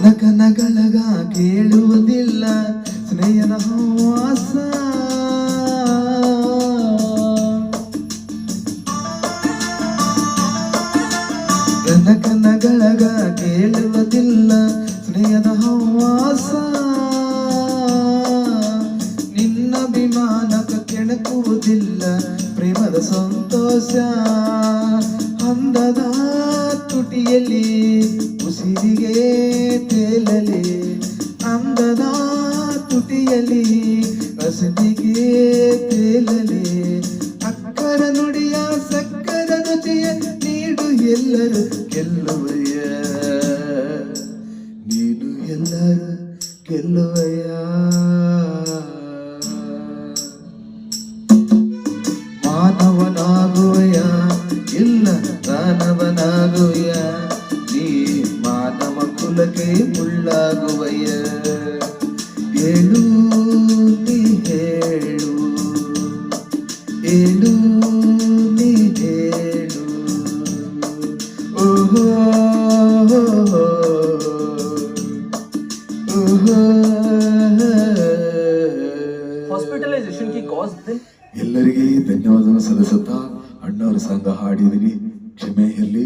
ಕನಕನಗಳಗ ಕೇಳುವುದಿಲ್ಲ ಸ್ನೇಹದ ಹವಾಸ. ಕನಕನಗಳಗ ಕೇಳುವುದಿಲ್ಲ ಸ್ನೇಹದ ಹವಾಸ. ನಿನ್ನ ಅಭಿಮಾನಕ ಕೆಣಕುವುದಿಲ್ಲ ಪ್ರೇಮದ ಸಂತೋಷ. ಅಂದದ ತುಟಿಯಲ್ಲಿ ಉಸಿರಿಗೆ ತೇಲಲಿ, ಅಂದದ ತುಟಿಯಲ್ಲಿ ಹಸಿರಿಗೆ ತೇಲಲಿ. ಅಕ್ಕರ ನುಡಿಯ ಸಕ್ಕರ ರುಚಿಯ ನೀಡು ಎಲ್ಲರೂ ಗೆಲ್ಲುವಯ್ಯ, ನೀನು ಎಲ್ಲರೂ ಗೆಲ್ಲುವಯ್ಯ. ಮಾನವನಾಗುವಯ ಇಲ್ಲ ದಾನವನಾಗುವಯ, ನೀ ಮಾನವ ಕುಲಕ್ಕೆ ಮುಳ್ಳಾಗುವಯ. ಹೇಳು ನೀ ಹೇಳು, ಹೇಳು ನೀ ಹೇಳು. ಓಹೋ ಓಹೋ. ಹಾಸ್ಪಿಟಲೈಸೇಷನ್ की कॉज दिन ಎಲ್ಲರಿಗೆ ಧನ್ಯವಾದ ಸಲ್ಲಿಸುತ್ತಾ ಅಣ್ಣವರ ಸಂಘ ಹಾಡಿದಿರಿ, ಕ್ಷಮೆ ಇರಲಿ.